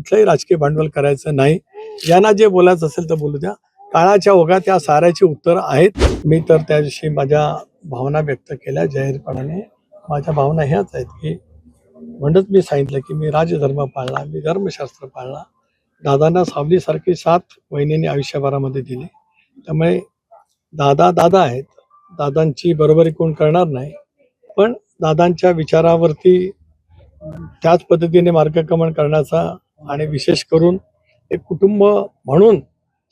कुठलंही राजकीय भांडवल करायचं नाही. यांना जे बोलायचं असेल तर बोलू द्या. काळाच्या ओघात त्या साऱ्याची उत्तर आहेत. मी तर त्या दिवशी माझ्या भावना व्यक्त केल्या जाहीरपणाने. माझ्या भावना ह्याच आहेत की म्हणूनच मी सांगितलं की मी राजधर्म पाळला, मी धर्मशास्त्र पाळला. दादांना सावलीसारखी साथ वहिनींनी आयुष्यभरामध्ये दिली. त्यामुळे दादा दादा आहेत. दादांची बरोबरी कोण करणार नाही. पण दादांच्या विचारावरती त्याच पद्धतीने मार्गक्रमण करण्याचा आणि विशेष करून एक कुटुंब म्हणून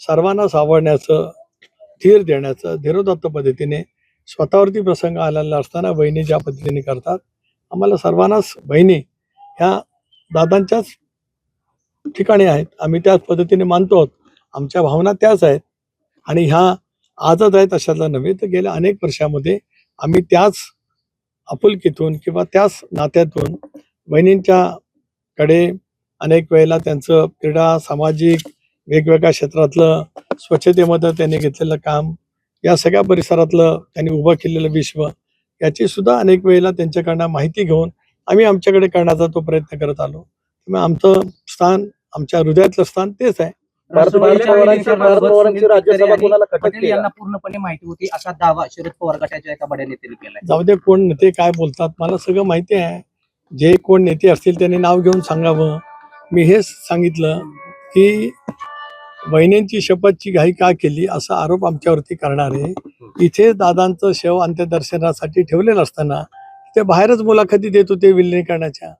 सर्वांना सावरण्याचं, धीर देण्याचं, धीरोदात्त पद्धतीने स्वतःवरती प्रसंग आलेला असताना बहिणी ज्या पद्धतीने करतात, आम्हाला सर्वांनाच बहिणी ह्या दादांच्याच ठिकाणी आहेत. आम्ही त्याच पद्धतीने मानतो आहोत. आमच्या भावना त्याच आहेत आणि ह्या आजच आहेत अशातला नव्हे, तर गेल्या अनेक वर्षामध्ये आम्ही त्याच आपुलकीतून किंवा त्याच नात्यातून बहिणींच्याकडे अनेक वेळेला त्यांचं क्रीडा, सामाजिक वेगवेगळ्या क्षेत्रातलं स्वच्छतेमध्ये त्यांनी घेतलेलं काम, या सगळ्या परिसरातलं त्यांनी उभं केलेलं विश्व, याची सुद्धा अनेक वेळेला त्यांच्याकडनं माहिती घेऊन आम्ही आमच्याकडे करण्याचा तो प्रयत्न करत आलो. त्यामुळे आमचं स्थान, आमच्या हृदयातलं स्थान तेच आहे. राज्यसभा कोणाला पटेल यांना पूर्णपणे माहिती होती असा दावा शरद पवार गटाच्या एका बड्या नेत्याने केलाय. जाऊ दे कोण नेते काय बोलतात, मला सगळं माहिती आहे. जे कोण नेते असतील त्यांनी नाव घेऊन सांगावं. मी हेच सांगितलं की बहिणींची शपथची घाई का केली असा आरोप आमच्यावरती करणारे इथे दादांचं शव अंत्यदर्शनासाठी ठेवलेलं असताना ते बाहेरच मुलाखती देत होते विलिनीकरणाच्या.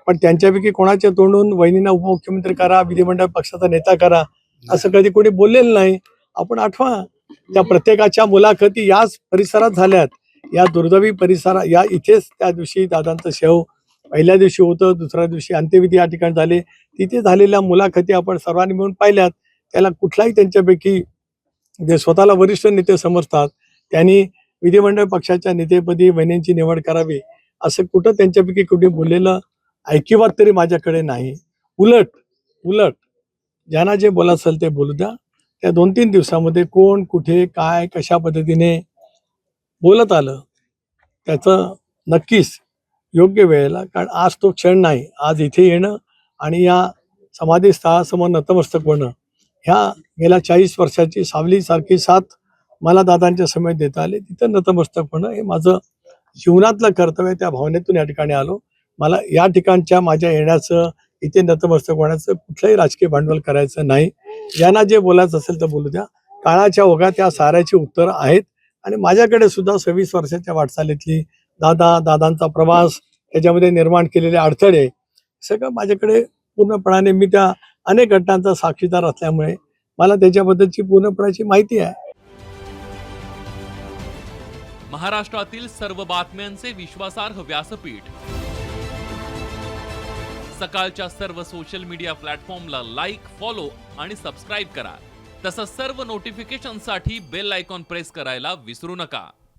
पण त्यांच्यापैकी कोणाच्या तोंडून वहिनींना उपमुख्यमंत्री करा, विधिमंडळ पक्षाचा नेता करा असं कधी कोणी बोललेलं नाही. आपण आठवा, त्या प्रत्येकाच्या मुलाखती याच परिसरात झाल्यात. या दुर्दैवी परिसरात या इथेच त्या दिवशी दादांचं शव पहिल्या दिवशी होतं, दुसऱ्या दिवशी अंत्यविधी या ठिकाणी झाले. तिथे झालेल्या मुलाखती आपण सर्वांनी मिळून पाहिल्यात. त्याला कुठलाही त्यांच्यापैकी जे स्वतःला वरिष्ठ नेते समजतात त्यांनी विधिमंडळ पक्षाच्या नेतेपदी बहिणींची निवड करावी असं कुठं त्यांच्यापैकी कुठे बोललेलं ऐकिवात तरी माझ्याकडे नाही. उलट ज्यांना जे बोलायचं असेल ते बोलू द्या. त्या 2-3 दिवसामध्ये कोण कुठे काय कशा पद्धतीने बोलत आलं त्याचं नक्कीच योग्य वेळेला, कारण आज तो क्षण नाही. आज इथे येणं आणि या समाधी स्थळासमोर नतमस्तक होणं, ह्या गेल्या 40 वर्षाची सावलीसारखी साथ मला दादांच्या समोर देता आले. तिथं नतमस्तक होणं हे माझं जीवनातलं कर्तव्य. त्या भावनेतून या ठिकाणी आलो. मला या ठिकाणच्या माझ्या येण्याचं, इथे नतमस्तक होण्याचं कुठलंही राजकीय भांडवल करायचं नाही. यांना जे बोलायचं असेल तर बोलू द्या. काळाच्या ओघात त्या साऱ्याची उत्तरं आहेत आणि माझ्याकडे सुद्धा 26 वर्षाच्या वाटचालीतली दादांचा प्रवास, त्याच्यामध्ये निर्माण केलेले अडथळे सगळं माझ्याकडे पूर्णपणाने, मी त्या अनेक घटनांचा साक्षीदार असल्यामुळे मला त्याच्याबद्दलची पूर्णपणाची माहिती आहे. महाराष्ट्रातील सर्व बातम्यांचे विश्वासार्ह व्यासपीठ, सकाळच्या सर्व सोशल मीडिया प्लॅटफॉर्मला लाईक, फॉलो आणि सबस्क्राईब करा. तसंच सर्व नोटिफिकेशनसाठी बेल आयकॉन प्रेस करायला विसरू नका.